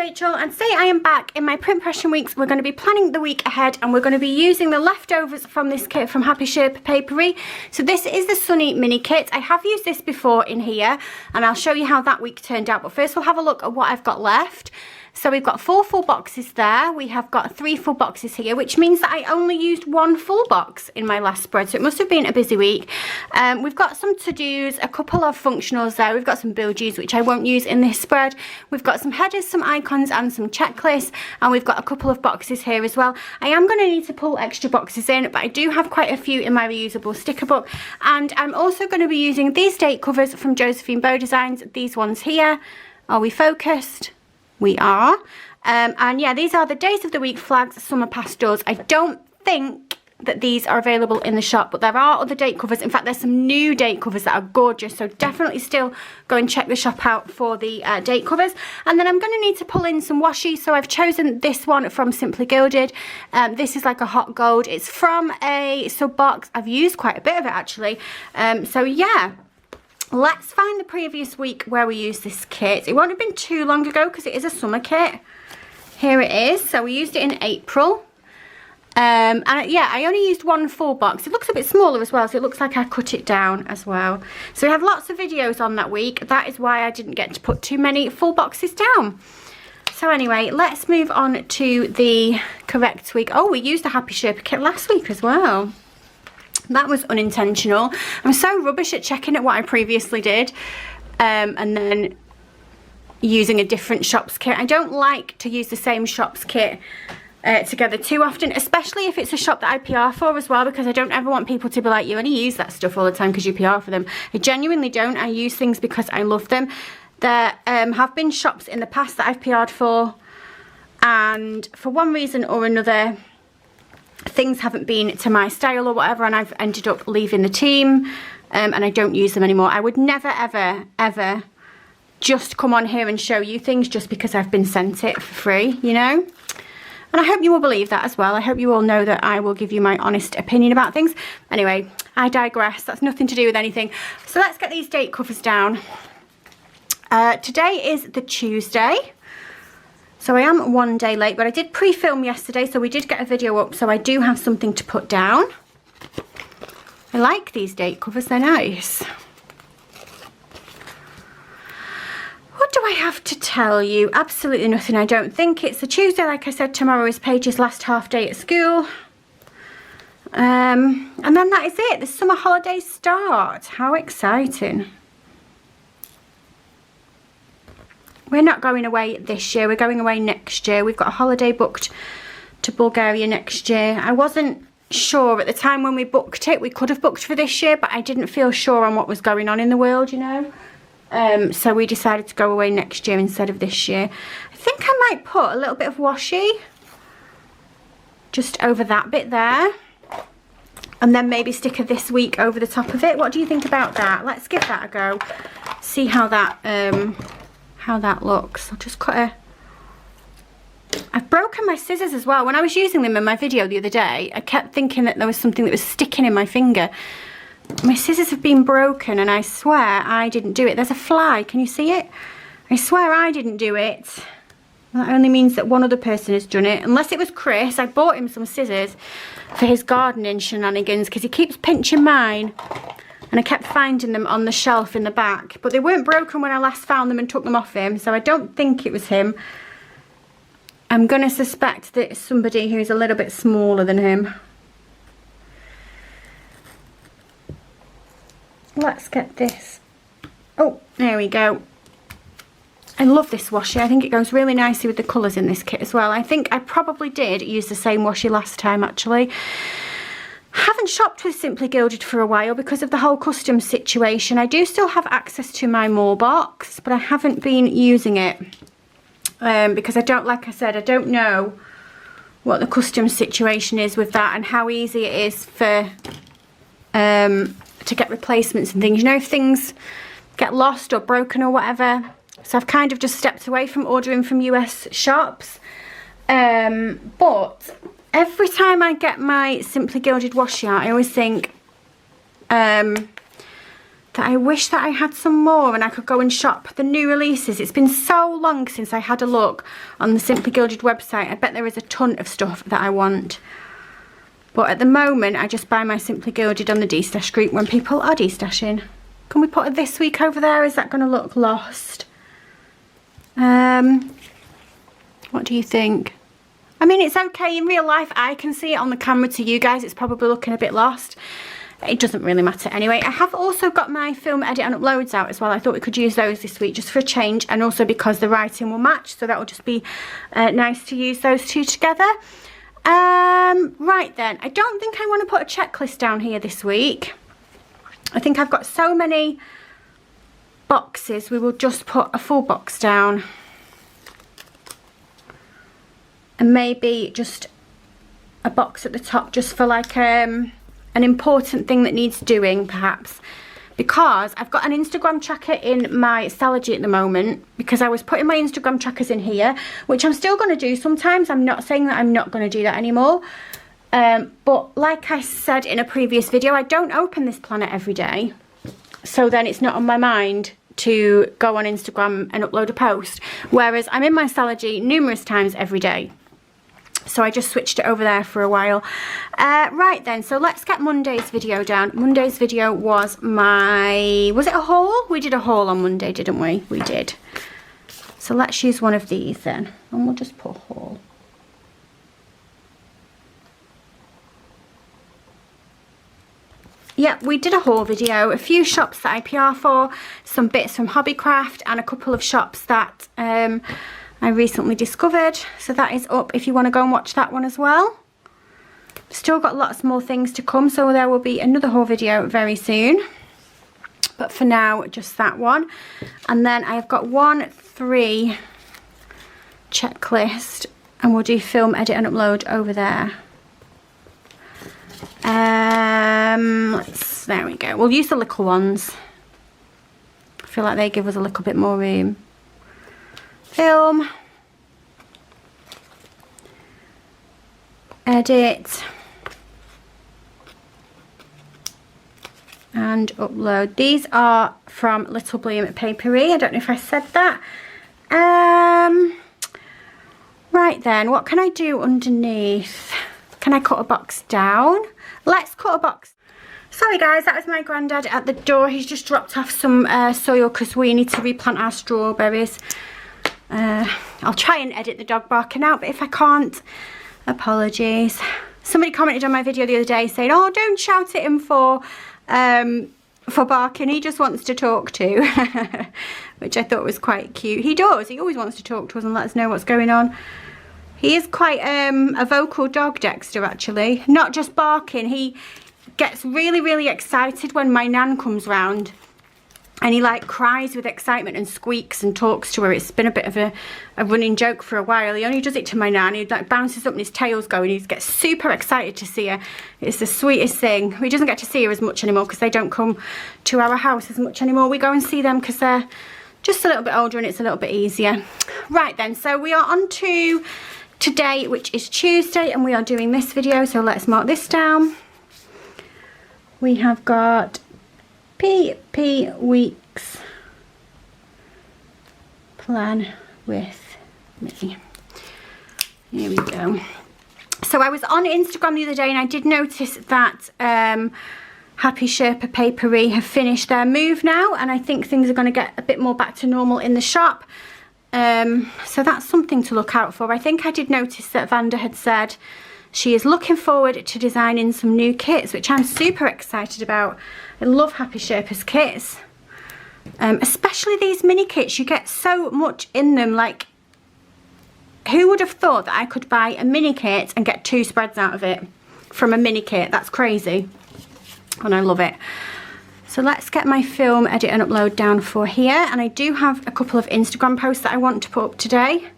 Rachel, and today I am back in my Print Pression Weeks. We're going to be planning the week ahead, and we're going to be using the leftovers from this kit from Happy Sherpa Papery. So this is the Sunny mini kit. I have used this before in here, and I'll show you how that week turned out. But first we'll have a look at what I've got left. So we've got 4 full boxes there. We have got 3 full boxes here, which means that I only used 1 full box in my last spread. So it must have been a busy week. We've got some to-dos, a couple of functionals there. We've got some bilgies, which I won't use in this spread. We've got some headers, some icons, and some checklists. And we've got a couple of boxes here as well. I am going to need to pull extra boxes in, but I do have quite a few in my reusable sticker book. And I'm also going to be using these date covers from Josephine Bow Designs. These ones here. Are we focused? We are. And yeah, these are the days of the week flags, summer pastels. I don't think that these are available in the shop, but there are other date covers. In fact, there's some new date covers that are gorgeous, so definitely still go and check the shop out for the date covers. And then I'm going to need to pull in some washi, so I've chosen this one from Simply Gilded. This is like a hot gold. It's from a sub box. I've used quite a bit of it actually. So yeah. Let's find the previous week where we used this kit. It won't have been too long ago because it is a summer kit. Here it is. So we used it in April. And yeah, I only used 1 full box. It looks a bit smaller as well, so it looks like I cut it down as well. So we have lots of videos on that week. That is why I didn't get to put too many full boxes down. So anyway, let's move on to the correct week. Oh, we used the Happy Sherpa kit last week as well. That was unintentional. I'm so rubbish at checking at what I previously did and then using a different shop's kit. I don't like to use the same shop's kit together too often, especially if it's a shop that I PR for as well, because I don't ever want people to be like, you only use that stuff all the time because you PR for them. I genuinely don't. I use things because I love them. There have been shops in the past that I've PR'd for, and for one reason or another, things haven't been to my style or whatever, and I've ended up leaving the team and I don't use them anymore. I would never ever just come on here and show you things just because I've been sent it for free, you know. And I hope you will believe that as well. I hope you all know that I will give you my honest opinion about things. Anyway, I digress. That's nothing to do with anything. So let's get these date covers down. Today is the Tuesday. So I am 1 day late, but I did pre-film yesterday, so we did get a video up, so I do have something to put down. I like these date covers, they're nice. What do I have to tell you? Absolutely nothing, I don't think. It's a Tuesday, like I said. Tomorrow is Paige's last half day at school. And then that is it. The summer holidays start. How exciting. We're not going away this year, we're going away next year. We've got a holiday booked to Bulgaria next year. I wasn't sure at the time when we booked it. We could have booked for this year, but I didn't feel sure on what was going on in the world, you know. So we decided to go away next year instead of this year. I think I might put a little bit of washi just over that bit there. And then maybe stick a this week over the top of it. What do you think about that? Let's give that a go. See how that looks. I'll just cut a... I've broken my scissors as well. When I was using them in my video the other day, I kept thinking that there was something that was sticking in my finger. My scissors have been broken, and I swear I didn't do it. There's a fly, can you see it? I swear I didn't do it. That only means that one other person has done it. Unless it was Chris. I bought him some scissors for his gardening shenanigans because he keeps pinching mine. And I kept finding them on the shelf in the back. But they weren't broken when I last found them and took them off him. So I don't think it was him. I'm going to suspect that it's somebody who's a little bit smaller than him. Let's get this. Oh, there we go. I love this washi. I think it goes really nicely with the colours in this kit as well. I think I probably did use the same washi last time actually. Haven't shopped with Simply Gilded for a while because of the whole customs situation. I do still have access to my More box, but I haven't been using it because I don't, like I said, I don't know what the customs situation is with that and how easy it is for to get replacements and things. You know, if things get lost or broken or whatever. So I've kind of just stepped away from ordering from US shops. But every time I get my Simply Gilded washi out, I always think, the that I wish that I had some more and I could go and shop the new releases. It's been so long since I had a look on the Simply Gilded website. I bet there is a ton of stuff that I want. But at the moment, I just buy my Simply Gilded on the de-stash group when people are de-stashing. Can we put a this week over there? Is that going to look lost? What do you think? I mean, it's okay in real life. I can see it on the camera. To you guys, it's probably looking a bit lost. It doesn't really matter anyway. I have also got my film edit and uploads out as well. I thought we could use those this week just for a change, and also because the writing will match, so that will just be nice to use those two together. Right then, I don't think I want to put a checklist down here this week. I think I've got so many boxes, we will just put a full box down. And maybe just a box at the top just for like an important thing that needs doing, perhaps. Because I've got an Instagram tracker in my Stalogy at the moment, because I was putting my Instagram trackers in here, which I'm still going to do sometimes. I'm not saying that I'm not going to do that anymore. But like I said in a previous video, I don't open this planner every day. So then it's not on my mind to go on Instagram and upload a post. Whereas I'm in my Stalogy numerous times every day. So I just switched it over there for a while. Right then, so let's get Monday's video down. Monday's video was was it a haul? We did a haul on Monday, didn't we? We did. So let's use one of these then. And we'll just put haul. Yep, we did a haul video. A few shops that I PR for, some bits from Hobbycraft, and a couple of shops that I recently discovered. So that is up if you want to go and watch that one as well. Still got lots more things to come, so there will be another haul video very soon. But for now, just that one. And then I've got 1-3 checklist, and we'll do film, edit and upload over there. There we go. We'll use the little ones. I feel like they give us a little bit more room. Film, edit, and upload. These are from Little Bloom Papery. I don't know if I said that. Right then, what can I do underneath? Can I cut a box down? Let's cut a box. Sorry guys, that was my granddad at the door. He's just dropped off some soil because we need to replant our strawberries. I'll try and edit the dog barking out, but if I can't, apologies. Somebody commented on my video the other day saying, oh, don't shout at him for barking, he just wants to talk to. Which I thought was quite cute. He does, he always wants to talk to us and let us know what's going on. He is quite a vocal dog, Dexter, actually. Not just barking, he gets really, really excited when my nan comes round. And he like cries with excitement and squeaks and talks to her. It's been a bit of a running joke for a while. He only does it to my nan. He like bounces up and his tail's going. He gets super excited to see her. It's the sweetest thing. He doesn't get to see her as much anymore because they don't come to our house as much anymore. We go and see them because they're just a little bit older and it's a little bit easier. Right then, so we are on to today, which is Tuesday, and we are doing this video. So let's mark this down. We have got PP Weeks plan with me. Here we go. So I was on Instagram the other day and I did notice that Happy Sherpa Papery have finished their move now, and I think things are going to get a bit more back to normal in the shop. So that's something to look out for. I think I did notice that Vanda had said she is looking forward to designing some new kits, which I'm super excited about. I love Happy Sherpa's kits, especially these mini kits. You get so much in them. Like, who would have thought that I could buy a mini kit and get 2 spreads out of it from a mini kit? That's crazy, and I love it. So let's get my film, edit and upload down for here. And I do have a couple of Instagram posts that I want to put up today,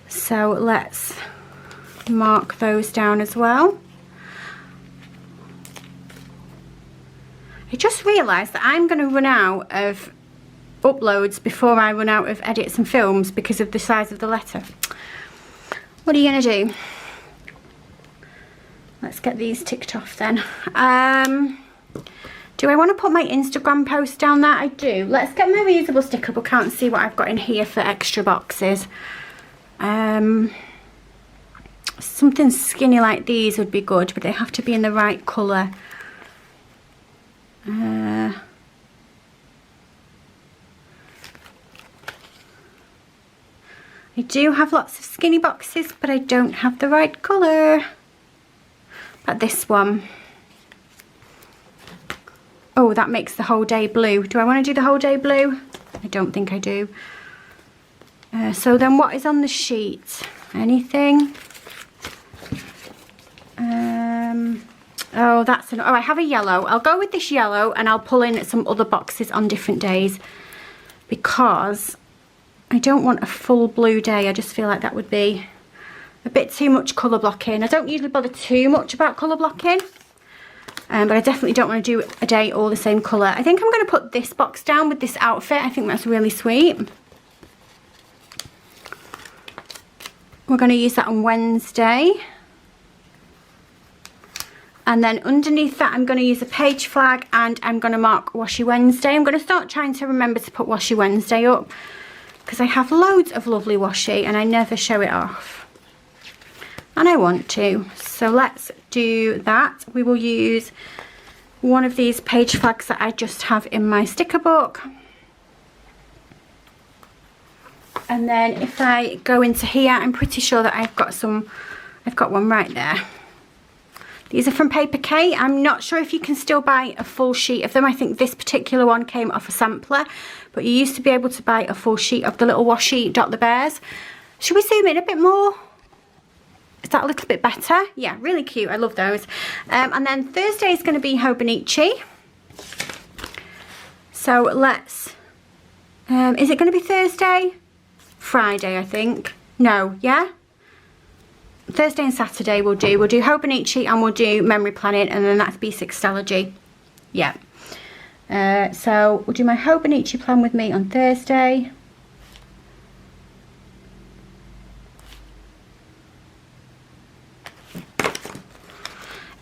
so let's mark those down as well. I just realised that I'm going to run out of uploads before I run out of edits and films because of the size of the letter. What are you going to do? Let's get these ticked off then. Do I want to put my Instagram post down there? I do. Let's get my reusable sticker book out and see what I've got in here for extra boxes. Something skinny like these would be good, but they have to be in the right colour. I do have lots of skinny boxes, but I don't have the right colour. But this one. Oh, that makes the whole day blue. Do I want to do the whole day blue? I don't think I do. So then what is on the sheet? Anything? Oh, that's an... Oh, I have a yellow. I'll go with this yellow and I'll pull in some other boxes on different days because I don't want a full blue day. I just feel like that would be a bit too much colour blocking. I don't usually bother too much about colour blocking, but I definitely don't want to do a day all the same colour. I think I'm going to put this box down with this outfit. I think that's really sweet. We're going to use that on Wednesday. And then underneath that, I'm going to use a page flag and I'm going to mark Washi Wednesday. I'm going to start trying to remember to put Washi Wednesday up because I have loads of lovely washi and I never show it off. And I want to. So let's do that. We will use one of these page flags that I just have in my sticker book. And then if I go into here, I'm pretty sure that I've got one right there. These are from Paper K. I'm not sure if you can still buy a full sheet of them. I think this particular one came off a sampler, but you used to be able to buy a full sheet of the little washi Dot the Bears. Should we zoom in a bit more? Is that a little bit better? Yeah, really cute. I love those. And then Thursday is going to be Hobonichi. So let's... is it going to be Thursday? Friday, I think. No, yeah? Thursday and Saturday we'll do Hobonichi and we'll do memory planning, and then that's B6 Stellology. Yeah. So we'll do my Hobonichi plan with me on Thursday.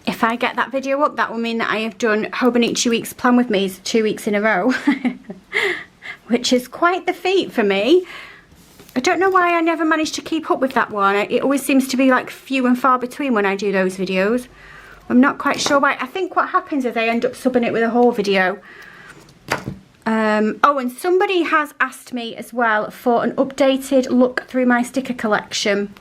If I get that video up, that will mean that I have done Hobonichi Weeks plan with me 2 weeks in a row, which is quite the feat for me. I don't know why I never managed to keep up with that one. It always seems to be like few and far between when I do those videos. I'm not quite sure why. I think what happens is I end up subbing it with a whole video. Oh, and somebody has asked me as well for an updated look through my sticker collection.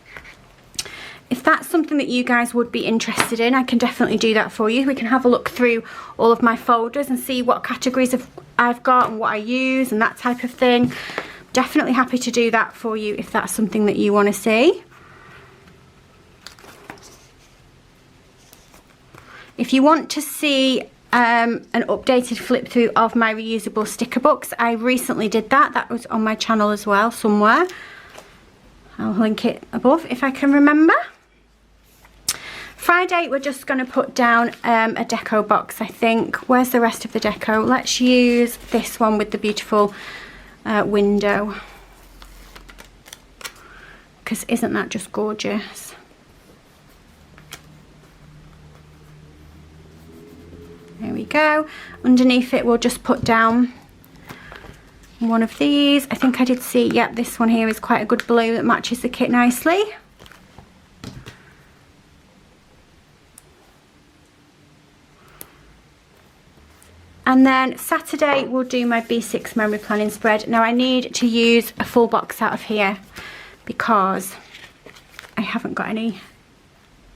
If that's something that you guys would be interested in, I can definitely do that for you. We can have a look through all of my folders and see what categories I've got and what I use and that type of thing. Definitely happy to do that for you if that's something that you want to see. If you want to see an updated flip through of my reusable sticker books, I recently did that. That was on my channel as well somewhere. I'll link it above if I can remember. Friday we're just going to put down a deco box, I think. Where's the rest of the deco? Let's use this one with the beautiful window, because isn't that just gorgeous? There we go. Underneath it we'll just put down one of these. I think I did see, yep, this one here is quite a good blue that matches the kit nicely. And then Saturday we'll do my B6 memory planning spread. Now I need to use a full box out of here because I haven't got any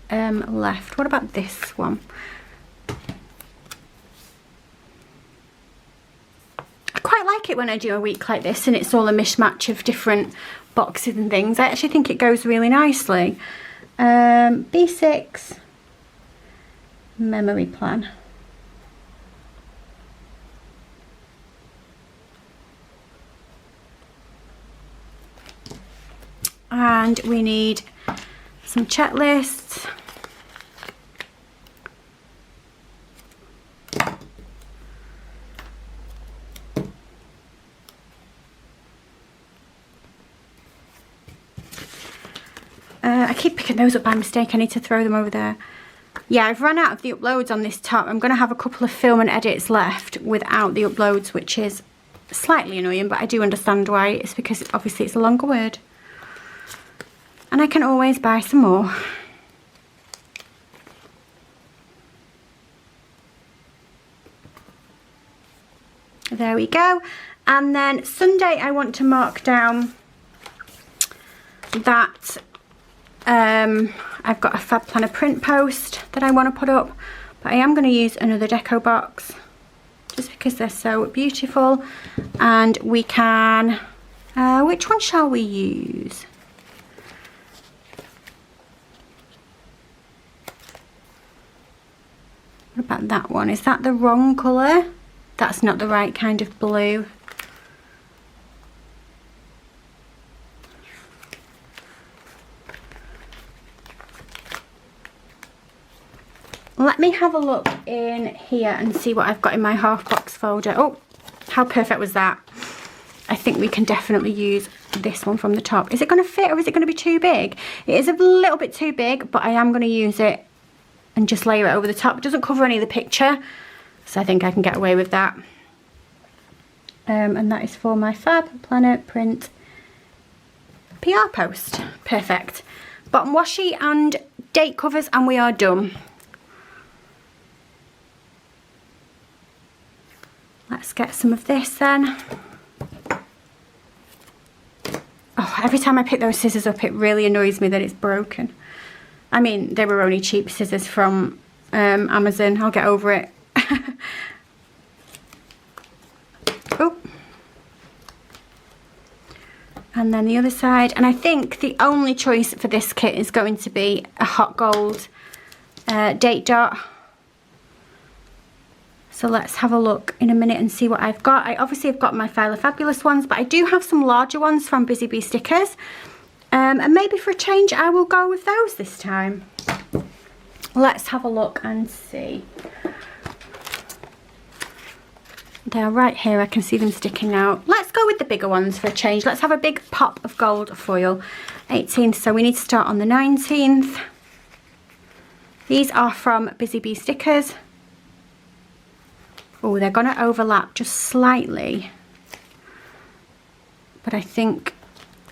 left. What about this one? I quite like it when I do a week like this and it's all a mishmatch of different boxes and things. I actually think it goes really nicely. B6 memory plan. And we need some checklists. I keep picking those up by mistake. I need to throw them over there. Yeah, I've run out of the uploads on this top. I'm going to have a couple of film and edits left without the uploads, which is slightly annoying, but I do understand why. It's because obviously it's a longer word. And I can always buy some more. There we go. And then Sunday I want to mark down that I've got a Fab Planner print post that I want to put up, but I am going to use another deco box just because they're so beautiful. And we can, which one shall we use? What about that one? Is that the wrong colour? That's not the right kind of blue. Let me have a look in here and see what I've got in my half box folder. Oh, how perfect was that? I think we can definitely use this one from the top. Is it going to fit or is it going to be too big? It is a little bit too big, but I am going to use it and just layer it over the top. It doesn't cover any of the picture, so I think I can get away with that. And that is for my Fab Planner print PR post. Perfect. Bottom washi and date covers, and we are done. Let's get some of this then. Oh, every time I pick those scissors up, it really annoys me that it's broken. I mean, they were only cheap scissors from Amazon. I'll get over it. Oh. And then the other side. And I think the only choice for this kit is going to be a hot gold date dot. So let's have a look in a minute and see what I've got. I obviously have got my File of Fabulous ones, but I do have some larger ones from Busy Bee Stickers. And maybe for a change, I will go with those this time. Let's have a look and see. They're right here. I can see them sticking out. Let's go with the bigger ones for a change. Let's have a big pop of gold foil. 18th, so we need to start on the 19th. These are from Busy Bee Stickers. Oh, they're going to overlap just slightly, but I think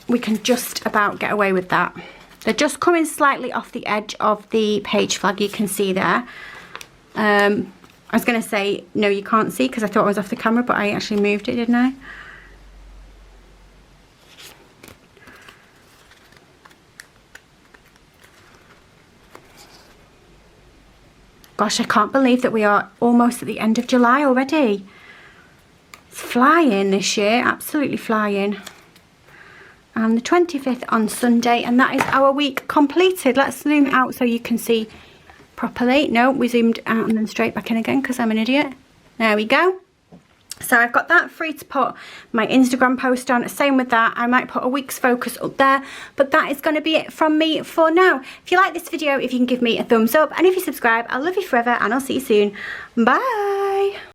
we can just about get away with that. They're just coming slightly off the edge of the page flag, you can see there. I was going to say, no, you can't see because I thought I was off the camera, but I actually moved it, didn't I? Gosh, I can't believe that we are almost at the end of July already. It's flying this year, absolutely flying. And the 25th on Sunday, and that is our week completed. Let's zoom out so you can see properly. No, we zoomed out and then straight back in again because I'm an idiot. There we go. So I've got that free to put my Instagram post on. Same with that. I might put a week's focus up there. But that is going to be it from me for now. If you like this video, if you can give me a thumbs up. And if you subscribe, I'll love you forever and I'll see you soon. Bye.